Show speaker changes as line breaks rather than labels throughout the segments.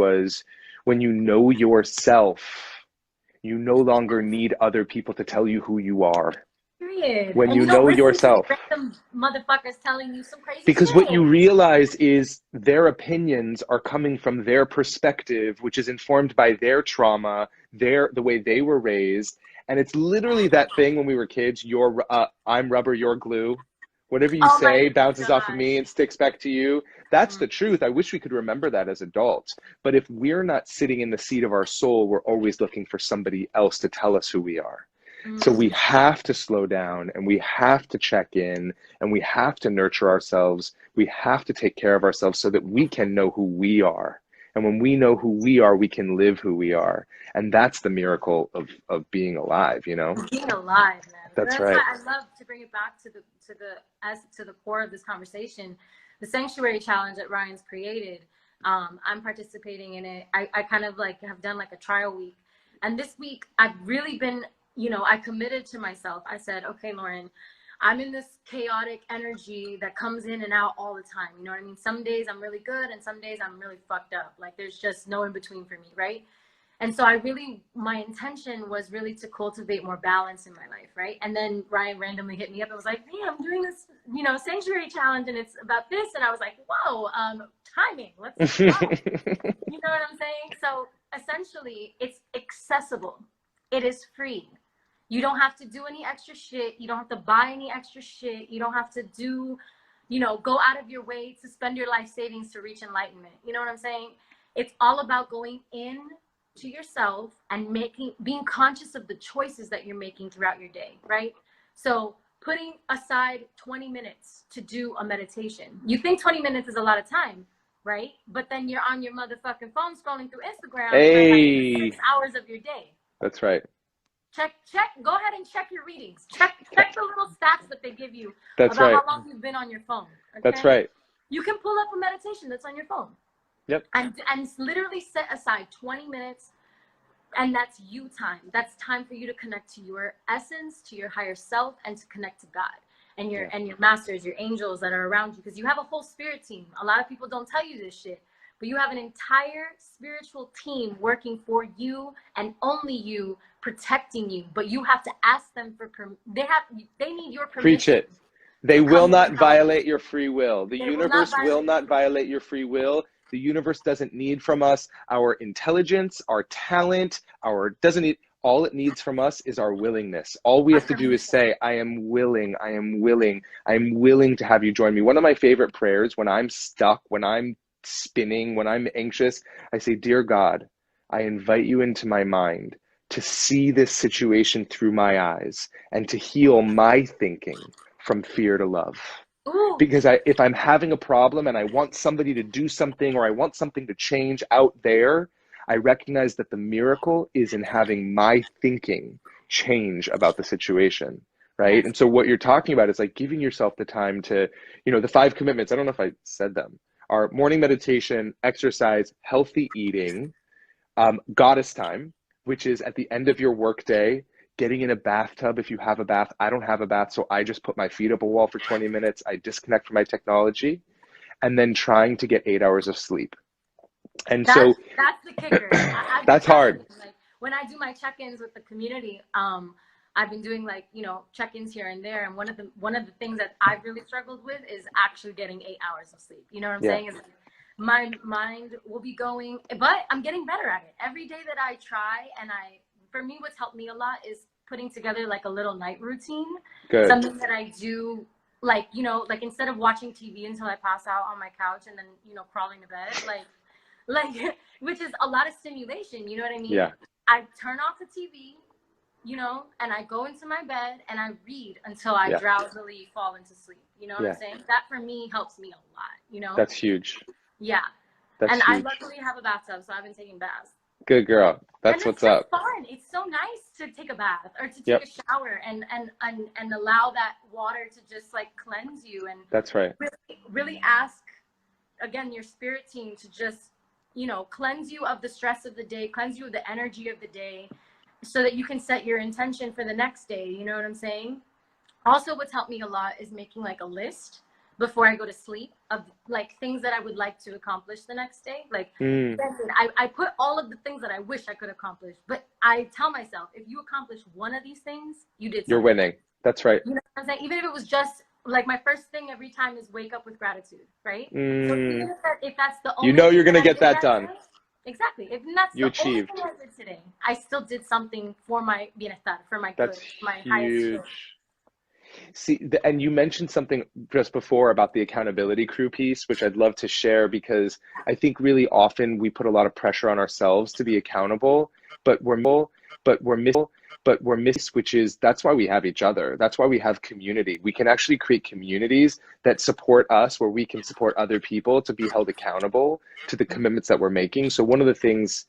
was, when you know yourself, you no longer need other people to tell you who you are.
Period.
When
And
you
you don't
know
listen to
yourself.
random motherfuckers telling you some crazy
Because what you
shit.
realize is their opinions are coming from their perspective, which is informed by their trauma, the way they were raised. And it's literally that thing when we were kids, I'm rubber, you're glue. Whatever you
Oh my
say bounces off of
God.
me and sticks back to you. That's the truth. I wish we could remember that as adults. But if we're not sitting in the seat of our soul, we're always looking for somebody else to tell us who we are. So we have to slow down, and we have to check in, and we have to nurture ourselves. We have to take care of ourselves so that we can know who we are. And when we know who we are, we can live who we are. And that's the miracle of being alive, you know?
Being alive, man.
That's
That's why
right.
I love to bring it back to the core of this conversation. The sanctuary challenge that Ryan's created. I'm participating in it. I kind of like have done like a trial week. And this week I've really been, I committed to myself. I said, okay, Lauren, I'm in this chaotic energy that comes in and out all the time. You know what I mean? Some days I'm really good and some days I'm really fucked up. Like there's just no in between for me, right? And so my intention was really to cultivate more balance in my life, right? And then Ryan randomly hit me up and was like, hey, I'm doing this, sanctuary challenge and it's about this. And I was like, whoa, timing, let's go. You know what I'm saying? So essentially it's accessible. It is free. You don't have to do any extra shit. You don't have to buy any extra shit. You don't have to go out of your way to spend your life savings to reach enlightenment. You know what I'm saying? It's all about going in to yourself and being conscious of the choices that you're making throughout your day, right? So putting aside 20 minutes to do a meditation. You think 20 minutes is a lot of time, right? But then you're on your motherfucking phone scrolling through Instagram for like
Hey,
6 hours of your day.
that's right.
Check, go ahead and check your readings. Check the little stats that they give you
That's
about
right.
how long you've been on your phone,
That's
okay?
right.
You can pull up a meditation that's on your phone.
Yep.
And literally set aside 20 minutes, and that's you time. That's time for you to connect to your essence, to your higher self, and to connect to God and your masters, your angels that are around you, because you have a whole spirit team. A lot of people don't tell you this shit, but you have an entire spiritual team working for you and only you, protecting you. But you have to ask them for they need your
Preach
permission
it. They
to
will
come
not
and help you.
violate your free will. The
They will not
universe will
violate your
not
free will.
violate your free will. The universe doesn't need from us our intelligence, our talent, doesn't need. All it needs from us is our willingness. All we have to do is
Affirmation.
say, I am willing, I am willing, I am willing to have you join me. One of my favorite prayers when I'm stuck, when I'm spinning, when I'm anxious, I say, Dear God, I invite you into my mind to see this situation through my eyes and to heal my thinking from fear to love.
Ooh,
Because if I'm having a problem and I want somebody to do something or I want something to change out there, I recognize that the miracle is in having my thinking change about the situation, right?
yes.
And so what you're talking about is like giving yourself the time to, the 5 commitments, I don't know if I said them, are morning meditation, exercise, healthy eating, goddess time, which is at the end of your workday, getting in a bathtub if you have a bath. I don't have a bath, so I just put my feet up a wall for 20 minutes. I disconnect from my technology, and then trying to get 8 hours of sleep. And
That's
so
that's the kicker. I've been
that's
telling
hard.
you, like when I do my check-ins with the community, I've been doing like, check-ins here and there. And one of the things that I've really struggled with is actually getting 8 hours of sleep. You know what I'm
Yeah.
saying? Is my mind will be going, but I'm getting better at it. Every day that I try, for me, what's helped me a lot is putting together like a little night routine,
Good.
something that I do, like, like instead of watching TV until I pass out on my couch and then, crawling to bed, like which is a lot of stimulation, you know what I mean?
Yeah.
I turn off the TV, and I go into my bed and I read until I
Yeah.
drowsily fall into sleep. You know what
Yeah.
I'm saying? That for me helps me a lot,
That's huge.
Yeah.
That's
And I
huge.
luckily have a bathtub, so I've been taking baths.
Good girl.
And
That's
it's
what's
just
up.
fun. It's so nice to take a bath or to take
Yep.
a shower and allow that water to just like cleanse you and
That's right.
really ask again your spirit team to just cleanse you of the stress of the day, cleanse you of the energy of the day, so that you can set your intention for the next day. You know what I'm saying? Also, what's helped me a lot is making like a list before I go to sleep of like things that I would like to accomplish the next day. Like I put all of the things that I wish I could accomplish, but I tell myself, if you accomplish one of these things, you did something.
You're winning. That's right.
You know what I'm saying? Even if it was just like my first thing every time is wake up with gratitude, right? So even if that's the only,
you know, you're gonna get that done.
Day, exactly. If that's
you
the
achieved.
only thing I did today, I still did something for my bienestar, for my
That's
good, my
huge.
highest good.
See, and you mentioned something just before about the accountability crew piece, which I'd love to share, because I think really often we put a lot of pressure on ourselves to be accountable, but we're missing, which is, that's why we have each other. That's why we have community. We can actually create communities that support us, where we can support other people to be held accountable to the commitments that we're making. So one of the things,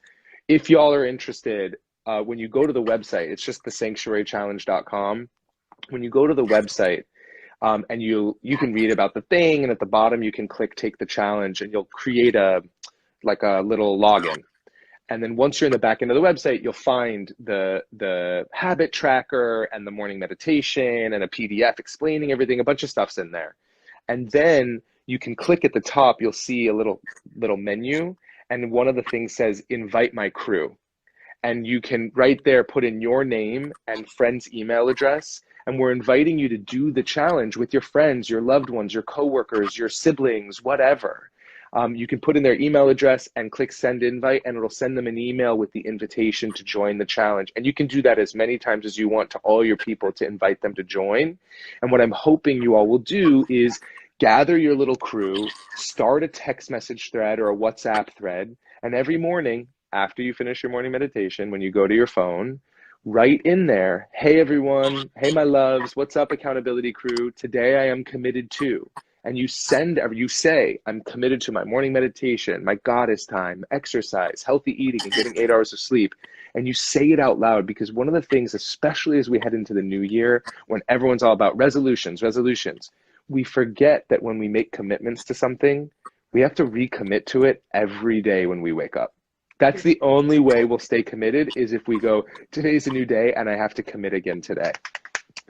if y'all are interested, when you go to the website, it's just thesanctuarychallenge.com. When you go to the website, and you can read about the thing, and at the bottom you can click take the challenge, and you'll create a little login. And then once you're in the back end of the website, you'll find the habit tracker and the morning meditation and a PDF explaining everything. A bunch of stuff's in there. And then you can click at the top, you'll see a little menu, and one of the things says invite my crew. And you can right there put in your name and friend's email address. And we're inviting you to do the challenge with your friends, your loved ones, your coworkers, your siblings, whatever. You can put in their email address and click send invite, and it'll send them an email with the invitation to join the challenge. And you can do that as many times as you want to all your people to invite them to join. And what I'm hoping you all will do is gather your little crew, start a text message thread or a WhatsApp thread, and every morning after you finish your morning meditation, when you go to your phone, write in there, hey everyone, hey my loves, what's up accountability crew, today I am committed to. And you say, I'm committed to my morning meditation, my goddess time, exercise, healthy eating, and getting 8 hours of sleep. And you say it out loud, because one of the things, especially as we head into the new year, when everyone's all about resolutions, we forget that when we make commitments to something, we have to recommit to it every day when we wake up. That's the only way we'll stay committed, is if we go, today's a new day and I have to commit again today.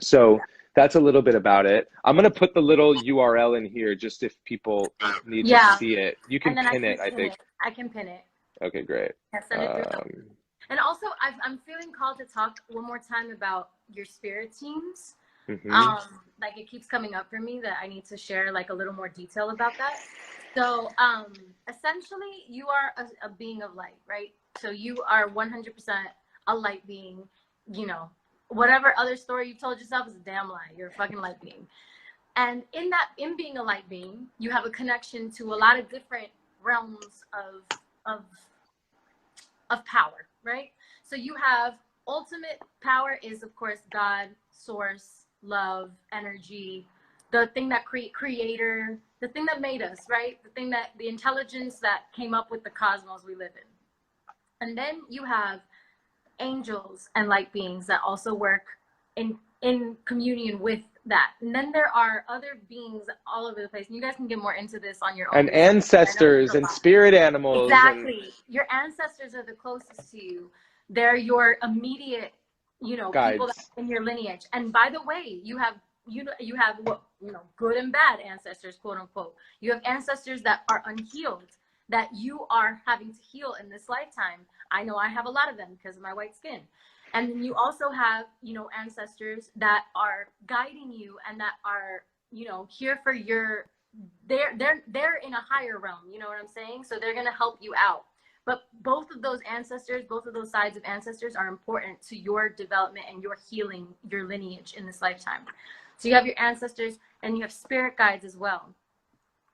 So that's a little bit about it. I'm going to put the little URL in here just if people need to see it. You can pin it, I think.
I can pin it.
Okay, great.
Send it through. And also, I'm feeling called to talk one more time about your spirit teams. Like it keeps coming up for me that I need to share like a little more detail about that. So essentially you are a being of light, right? So you are 100% a light being. You know, whatever other story you've told yourself is a damn lie. You're a fucking light being. And in being a light being, you have a connection to a lot of different realms of power, right? So you have ultimate power is, of course, God, source, love, energy, the thing that creator, the thing that made us, right? The intelligence that came up with the cosmos we live in. And then you have angels and light beings that also work in communion with that. And then there are other beings all over the place. And you guys can get more into this on your own.
And ancestors and spirit animals.
Exactly. Your ancestors are the closest to you. They're your immediate,
guides.
People in your lineage. And by the way, you have good and bad ancestors, quote unquote. You have ancestors that are unhealed, that you are having to heal in this lifetime. I know I have a lot of them because of my white skin. And then you also have, ancestors that are guiding you and that are, here for they're in a higher realm, you know what I'm saying? So they're going to help you out. But both of those ancestors, both of those sides of ancestors are important to your development and your healing, your lineage in this lifetime. So you have your ancestors and you have spirit guides as well.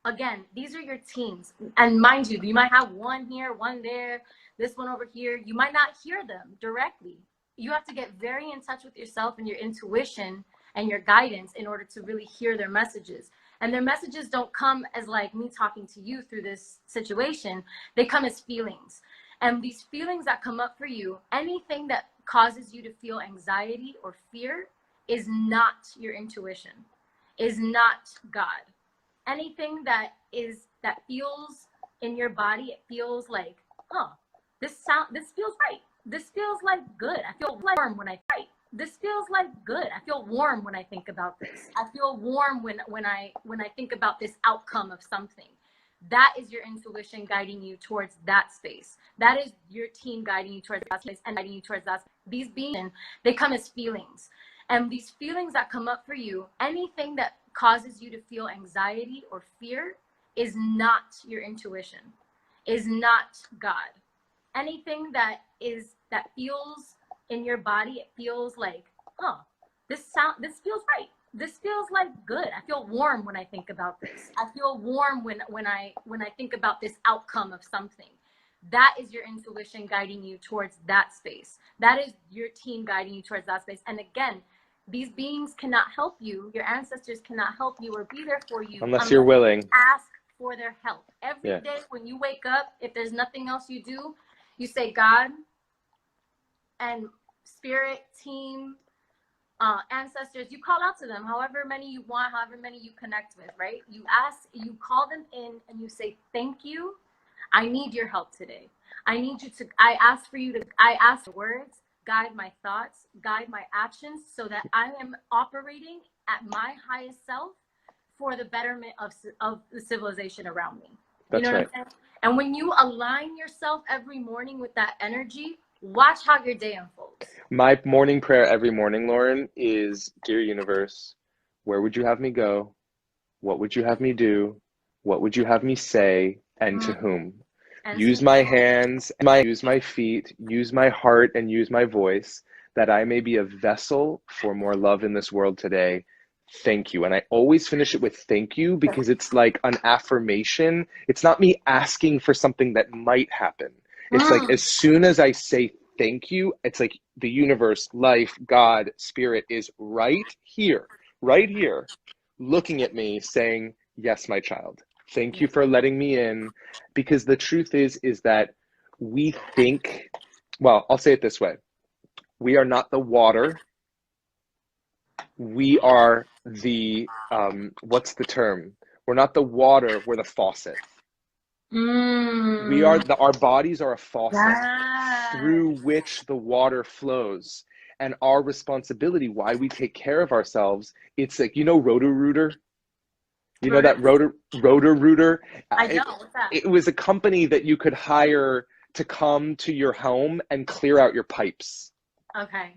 Again, these are your teams. And mind you might have one here, one there, this one over here. You might not hear them directly. You have to get very in touch with yourself and your intuition and your guidance in order to really hear their messages. And their messages don't come as like me talking to you through this situation. They come as feelings. And these feelings that come up for you, anything that causes you to feel anxiety or fear is not your intuition, is not God. Anything that feels in your body, it feels like, this feels right. This feels like good. I feel warm when I fight. this feels like good. I feel warm when I think about this. I feel warm when I think about this outcome of something. That is your intuition guiding you towards that space. That is your team guiding you towards that space and guiding you towards that. These beings, they come as feelings. And these feelings that come up for you, anything that causes you to feel anxiety or fear is not your intuition, is not God. Anything that feels in your body, it feels like, this feels right. This feels like good. I feel warm when I think about this. I feel warm when I think about this outcome of something. That is your intuition guiding you towards that space. That is your team guiding you towards that space. And again, these beings cannot help you. Your ancestors cannot help you or be there for you
unless you're willing.
Ask for their help. Every day when you wake up, if there's nothing else you do, you say God and spirit, team, ancestors, you call out to them, however many you want, however many you connect with, right? You ask, you call them in and you say, thank you. I need your help today. I ask for words, guide my thoughts, guide my actions so that I am operating at my highest self for the betterment of the civilization around me.
That's
you know
right.
what I'm saying? And when you align yourself every morning with that energy, watch how your day unfolds.
My morning prayer every morning, Lauren, is, Dear Universe, where would you have me go? What would you have me do? What would you have me say? And to whom? And use my hands, use my feet, use my heart, and use my voice, that I may be a vessel for more love in this world today. Thank you. And I always finish it with thank you, because it's like an affirmation. It's not me asking for something that might happen. It's like, as soon as I say thank you, it's like the universe, life, God, spirit is right here, looking at me saying, yes, my child, thank you for letting me in. Because the truth is that we think, well, I'll say it this way. We are not the water. We are the, what's the term? We're not the water, we're the faucet. We are our bodies are a faucet through which the water flows. And our responsibility, why we take care of ourselves, it's like, Roto-Rooter? You know that Roto-Rooter?
I know. What's that?
It was a company that you could hire to come to your home and clear out your pipes.
Okay.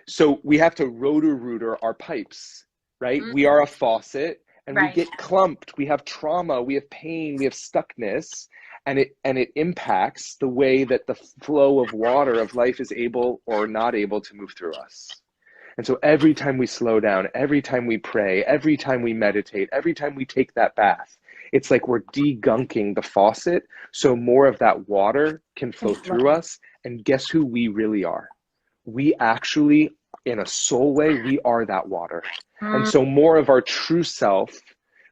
So we have to Roto-Rooter our pipes, right? We are a faucet. And we get clumped, we have trauma, we have pain, we have stuckness, and it impacts the way that the flow of water of life is able or not able to move through us. And so every time we slow down, every time we pray, every time we meditate, every time we take that bath, it's like we're degunking the faucet so more of that water can flow through us. And guess who we really are? We actually, in a soul way, we are that water. And so more of our true self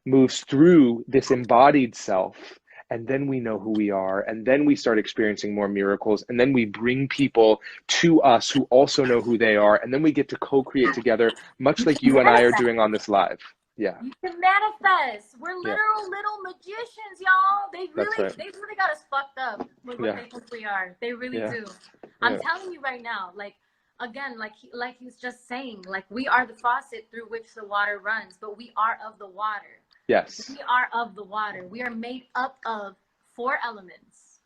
moves through this embodied self, and then we know who we are, and then we start experiencing more miracles, and then we bring people to us who also know who they are, and then we get to co-create together, much like you and I are doing on this live. Yeah.
You can manifest. We're literal little magicians, y'all. They really got us fucked up with what they think we are. They really do. I'm telling you right now, like, again, like he was just saying, like, we are the faucet through which the water runs, but we are of the water.
Yes.
We are of the water. We are made up of 4 elements.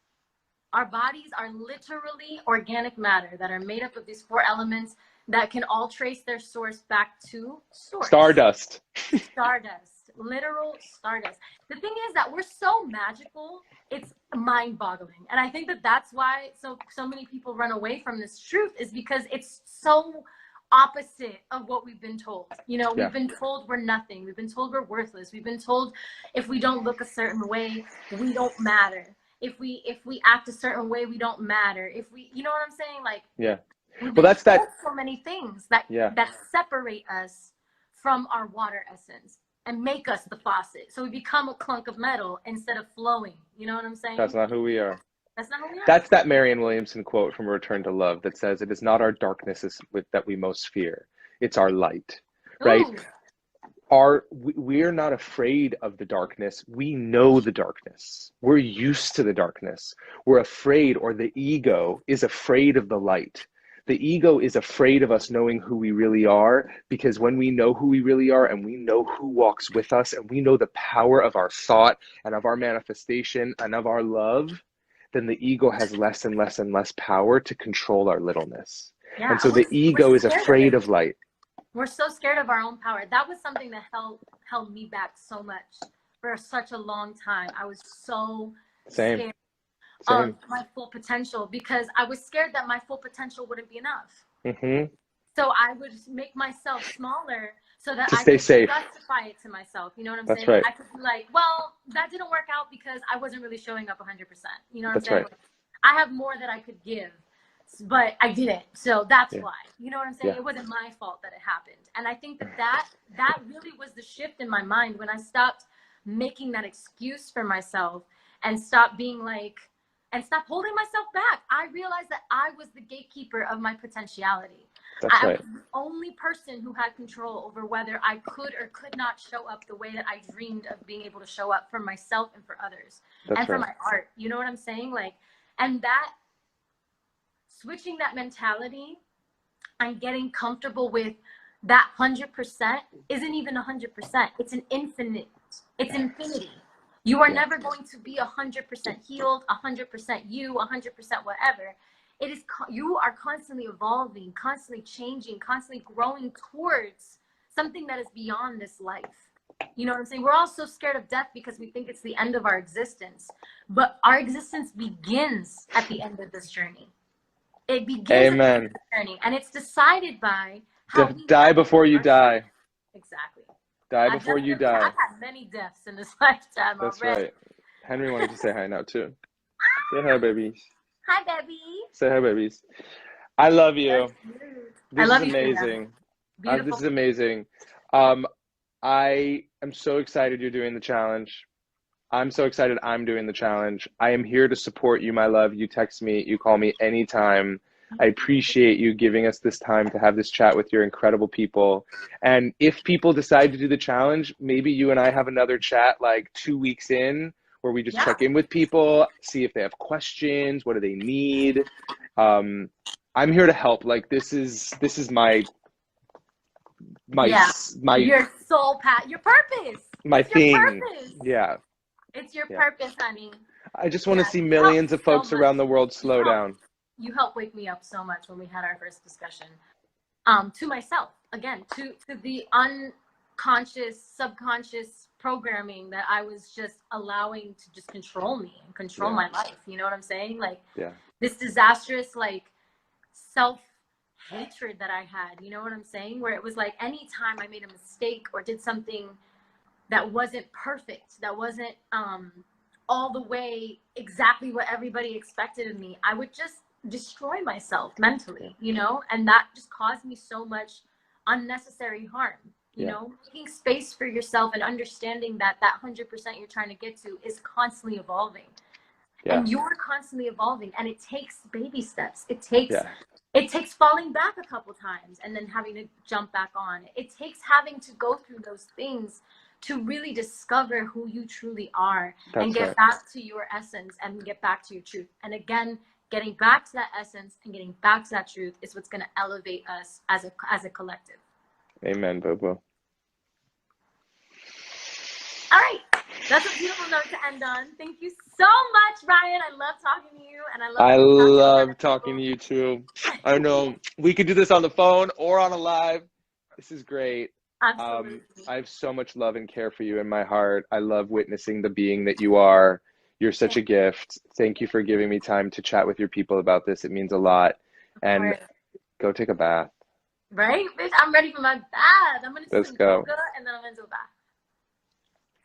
Our bodies are literally organic matter that are made up of these 4 elements that can all trace their source back to source.
Stardust.
Stardust. Literal stardust. The thing is that we're so magical, it's mind-boggling. And I think that that's why so many people run away from this truth, is because it's so opposite of what we've been told. We've been told we're nothing. We've been told we're worthless. We've been told if we don't look a certain way, we don't matter. If we act a certain way, we don't matter. If we, you know what I'm saying? Like,
well, that's that.
So many things that separate us from our water essence and make us the faucet. So we become a clunk of metal instead of flowing. You know what I'm saying?
That's not who we are.
That's not who we are.
That's that Marianne Williamson quote from Return to Love that says, "It is not our darkness that we most fear. It's our light." Right? We're not afraid of the darkness. We know the darkness. We're used to the darkness. We're afraid, or the ego is afraid of the light. The ego is afraid of us knowing who we really are, because when we know who we really are and we know who walks with us and we know the power of our thought and of our manifestation and of our love, then the ego has less and less and less power to control our littleness.
Yeah,
and so the ego is afraid of light.
We're so scared of our own power. That was something that held me back so much for such a long time. I was so scared of my full potential, because I was scared that my full potential wouldn't be enough. So I would make myself smaller so that I could justify it to myself. You know what I'm saying?
Right.
I could be like, well, that didn't work out because I wasn't really showing up 100%. You know what I'm saying?
Right.
I have more that I could give, but I didn't. So that's why. You know what I'm saying? It wasn't my fault that it happened. And I think that really was the shift in my mind when I stopped making that excuse for myself and stopped being like, and stop holding myself back. I realized that I was the gatekeeper of my potentiality. I was the only person who had control over whether I could or could not show up the way that I dreamed of being able to show up for myself and for others and for my art. You know what I'm saying? Like, and that switching that mentality and getting comfortable with that 100% isn't even 100%. It's an infinite. It's infinity. You are never going to be 100% healed, 100% you, 100% whatever. It is, you are constantly evolving, constantly changing, constantly growing towards something that is beyond this life. You know what I'm saying? We're all so scared of death because we think it's the end of our existence. But our existence begins at the end of this journey. It begins at the end of this journey. And it's decided by how we
die before you die.
Exactly.
Die before you die.
I've had many deaths in this lifetime already. That's right.
Henry wanted to say hi now too. Say hi, babies.
Hi, baby.
Say hi, babies. I love you.
This is
amazing. This is amazing. I am so excited you're doing the challenge. I'm so excited I'm doing the challenge. I am here to support you, my love. You text me, you call me anytime. I appreciate you giving us this time to have this chat with your incredible people. And if people decide to do the challenge, maybe you and I have another chat like 2 weeks in where we just check in with people, see if they have questions, what do they need. I'm here to help. Like this is my
your soul path, your purpose.
My thing.
Yeah. It's your purpose, honey.
I just want to see millions of folks around the world slow down.
You helped wake me up so much when we had our first discussion. To myself, again, to the unconscious, subconscious programming that I was just allowing to just control me and control my life. You know what I'm saying? Like this disastrous, like self-hatred that I had, you know what I'm saying? Where it was like, anytime I made a mistake or did something that wasn't perfect, that wasn't all the way exactly what everybody expected of me, I would just destroy myself mentally, you know, and that just caused me so much unnecessary harm. You know, making space for yourself and understanding that 100% you're trying to get to is constantly evolving, and you're constantly evolving, and it takes baby steps. It takes falling back a couple times and then having to jump back on. It takes having to go through those things to really discover who you truly are and get back to your essence and get back to your truth. And again, getting back to that essence and getting back to that truth is what's going to elevate us as a collective.
Amen, Bobo.
All right. That's a beautiful note to end on. Thank you so much, Ryan. I love talking to you, and I love
talking to you too. I know we could do this on the phone or on a live. This is great.
Absolutely.
I have so much love and care for you in my heart. I love witnessing the being that you are. You're such a gift. Thank you for giving me time to chat with your people about this. It means a lot. And go take a bath.
Right, bitch? I'm ready for my bath. I'm gonna do some yoga, and then I'm gonna do a bath.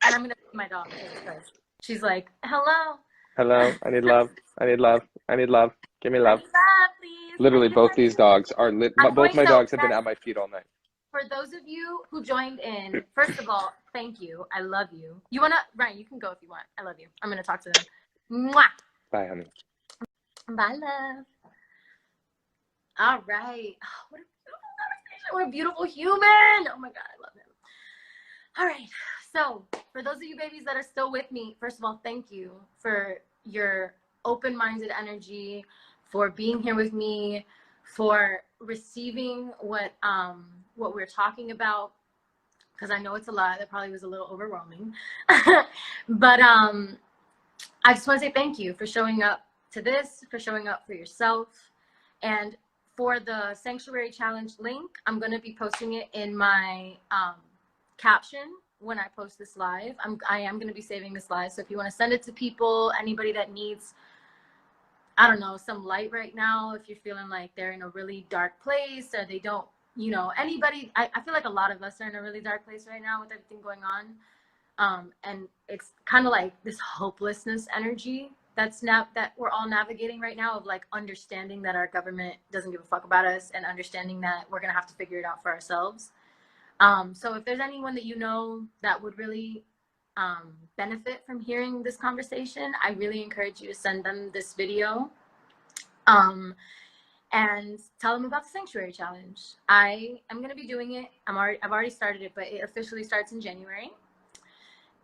And I'm gonna feed my dog because she's like, "Hello,
hello. I need love. I need love. I need love. Give me love,
love please."
Literally, both these dogs are both my dogs have been at my feet all night.
For those of you who joined in, first of all, thank you. I love you. You wanna, Ryan? You can go if you want. I love you. I'm gonna talk to them. Mwah.
Bye, honey.
Bye, love. All right. Oh, what a beautiful human. Oh my God, I love him. All right. So for those of you babies that are still with me, first of all, thank you for your open-minded energy, for being here with me, for receiving what we're talking about, because I know it's a lot. That probably was a little overwhelming. But I just want to say thank you for showing up to this, for showing up for yourself. And for the Sanctuary Challenge link, I'm going to be posting it in my caption when I post this live. I am going to be saving this live. So if you want to send it to people, anybody that needs, I don't know, some light right now, if you're feeling like they're in a really dark place, or they don't, you know, anybody, I feel like a lot of us are in a really dark place right now with everything going on. And it's kind of like this hopelessness energy that we're all navigating right now, of like understanding that our government doesn't give a fuck about us, and understanding that we're going to have to figure it out for ourselves. So if there's anyone that you know that would really benefit from hearing this conversation, I really encourage you to send them this video and tell them about the Sanctuary Challenge. I am going to be doing it. I've already started it, but it officially starts in January.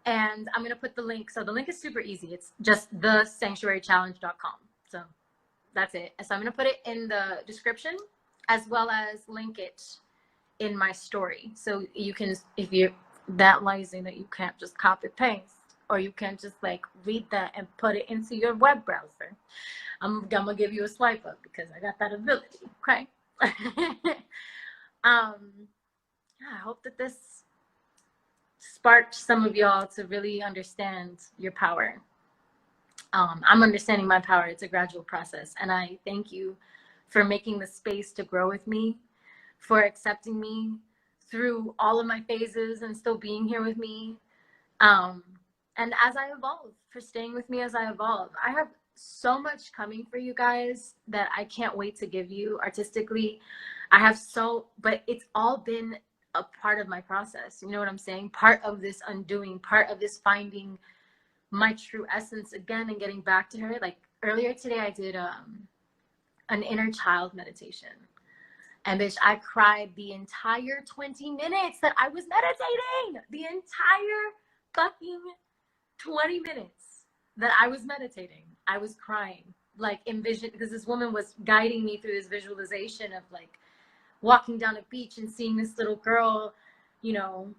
And I'm going to put the link. So the link is super easy. It's just thesanctuarychallenge.com. So that's it. So I'm going to put it in the description, as well as link it in my story. So you can, if you're that lazy that you can't just copy paste, or you can't just like read that and put it into your web browser, I'm gonna give you a swipe up because I got that ability. Okay. I hope that this sparked some of y'all to really understand your power. I'm understanding my power. It's a gradual process, and I thank you for making the space to grow with me, for accepting me through all of my phases and still being here with me. And as I evolve, for staying with me as I evolve. I have so much coming for you guys that I can't wait to give you artistically. But it's all been a part of my process. You know what I'm saying? Part of this undoing, part of this finding my true essence again and getting back to her. Like earlier today, I did an inner child meditation. And bitch, I cried the entire 20 minutes that I was meditating. The entire fucking 20 minutes that I was meditating. I was crying, like envision, because this woman was guiding me through this visualization of like walking down a beach and seeing this little girl, you know,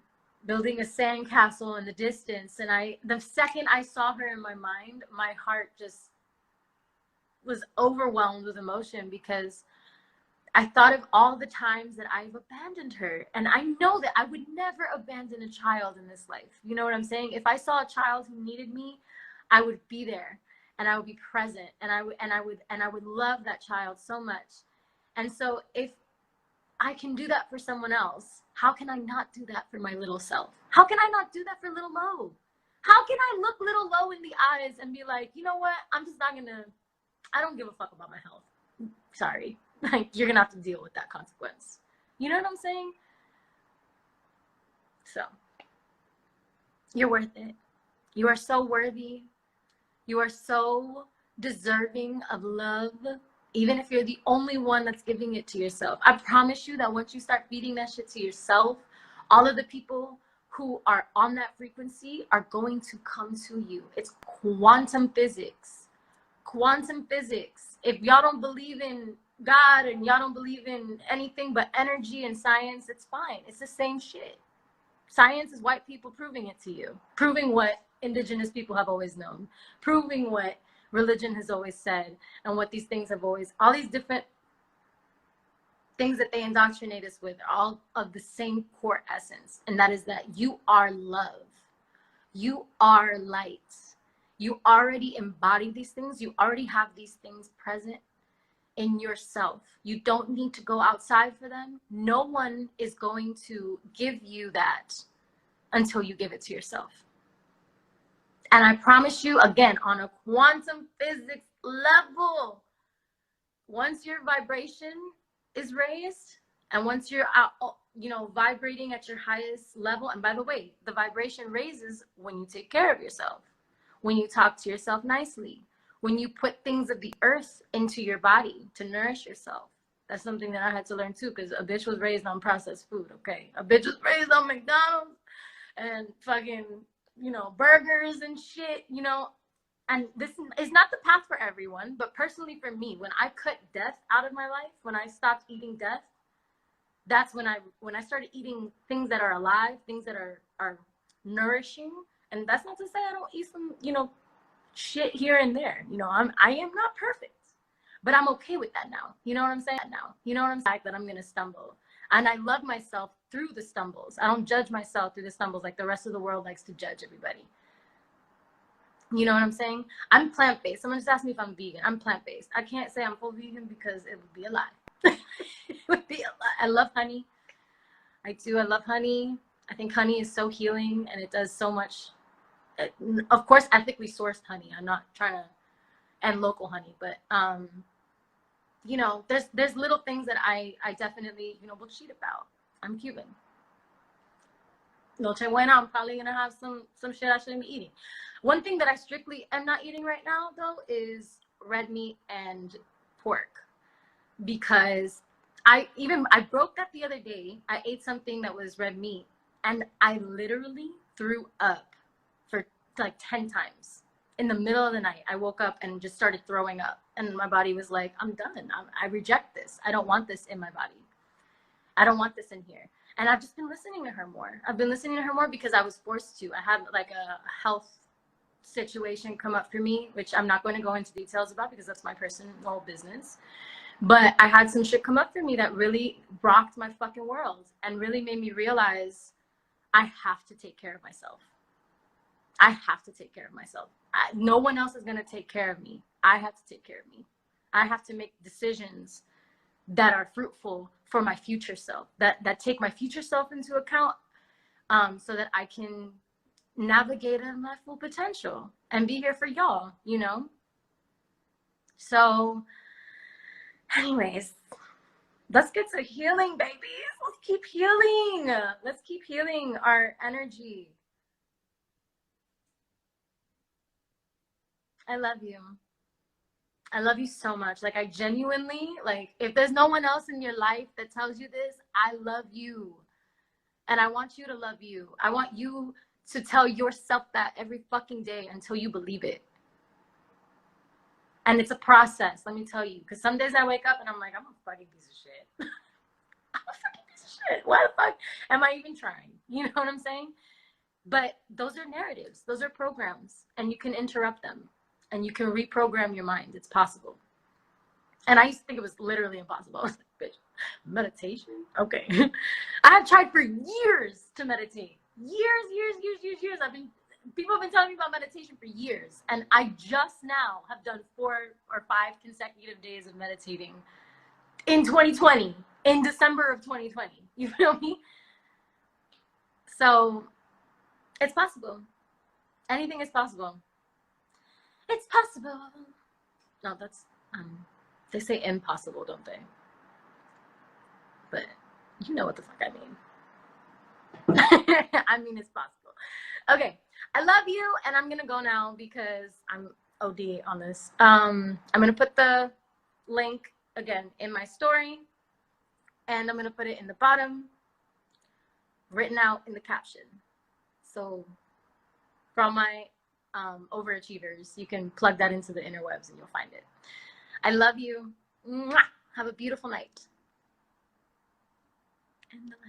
building a sandcastle in the distance. And the second I saw her in my mind, my heart just was overwhelmed with emotion, because I thought of all the times that I've abandoned her. And I know that I would never abandon a child in this life. You know what I'm saying? If I saw a child who needed me, I would be there and I would be present, and I would love that child so much. And so if I can do that for someone else, how can I not do that for my little self? How can I not do that for little Lo? How can I look little Lo in the eyes and be like, you know what? I'm just not gonna, I don't give a fuck about my health. Sorry. Like, you're gonna have to deal with that consequence. You know what I'm saying? So, you're worth it. You are so worthy. You are so deserving of love, even if you're the only one that's giving it to yourself. I promise you that once you start feeding that shit to yourself, all of the people who are on that frequency are going to come to you. It's quantum physics. Quantum physics. If y'all don't believe in God and y'all don't believe in anything but energy and science, it's fine. It's the same shit. Science is white people proving it to you, proving what indigenous people have always known, proving what religion has always said, and what these things have always, all these different things that they indoctrinate us with are all of the same core essence. And that is that you are love. You are light. You already embody these things. You already have these things present in yourself. You don't need to go outside for them. No one is going to give you that until you give it to yourself. And I promise you, again, on a quantum physics level, once your vibration is raised, and once you're out, you know, vibrating at your highest level, and by the way, the vibration raises when you take care of yourself, when you talk to yourself nicely, when you put things of the earth into your body to nourish yourself. That's something that I had to learn too, because a bitch was raised on processed food, okay? A bitch was raised on McDonald's and fucking, you know, burgers and shit, you know. and this is not the path for everyone, but personally for me, when I cut death out of my life, when I stopped eating death, that's when I started eating things that are alive, things that are nourishing. And that's not to say I don't eat some, you know, shit here and there. You know, I am not perfect, but I'm okay with that now. You know what I'm saying? You know what I'm saying? That I'm gonna stumble, and I love myself through the stumbles. I don't judge myself through the stumbles like the rest of the world likes to judge everybody. You know what I'm saying? I'm plant-based. Someone just asked me if I'm vegan. I'm plant-based. I can't say I'm full vegan because it would be a lie. It would be a lie. I love honey. I do. I love honey. I think honey is so healing, and it does so much. Of course, ethically sourced honey. I'm not trying to, and local honey, but you know, there's little things that I definitely, you know, will cheat about. I'm Cuban. Noche buena. I'm probably gonna have some shit I shouldn't be eating. One thing that I strictly am not eating right now, though, is red meat and pork, because I broke that the other day. I ate something that was red meat, and I literally threw up for like 10 times in the middle of the night. I woke up and just started throwing up, and my body was like, I'm done. I reject this. I don't want this in my body. I don't want this in here. And I've just been listening to her more. I've been listening to her more because I was forced to. I had like a health situation come up for me, which I'm not going to go into details about because that's my personal business. But I had some shit come up for me that really rocked my fucking world and really made me realize I have to take care of myself. I have to take care of myself. No one else is going to take care of me. I have to take care of me. I have to make decisions that are fruitful for my future self, that take my future self into account, so that I can navigate in my full potential and be here for y'all, you know? So anyways, let's get to healing, babies. Let's keep healing. Let's keep healing our energy. I love you. I love you so much. Like, I genuinely, like, if there's no one else in your life that tells you this, I love you. And I want you to love you. I want you to tell yourself that every fucking day until you believe it. And it's a process, let me tell you. Because some days I wake up and I'm like, I'm a fucking piece of shit. I'm a fucking piece of shit. Why the fuck am I even trying? You know what I'm saying? But those are narratives. Those are programs. And you can interrupt them. And you can reprogram your mind. It's possible. And I used to think it was literally impossible. I was like, bitch, meditation? Okay. I have tried for years to meditate. Years. People have been telling me about meditation for years. And I just now have done 4 or 5 consecutive days of meditating in 2020, in December of 2020. You feel me? So it's possible. Anything is possible. It's possible. No, that's, they say impossible, don't they? But you know what the fuck I mean. I mean, it's possible. Okay, I love you, and I'm gonna go now because I'm OD on this. I'm gonna put the link again in my story, and I'm gonna put it in the bottom, written out in the caption. So for all my overachievers, you can plug that into the interwebs and you'll find it. I love you. Mwah! Have a beautiful night. And the light.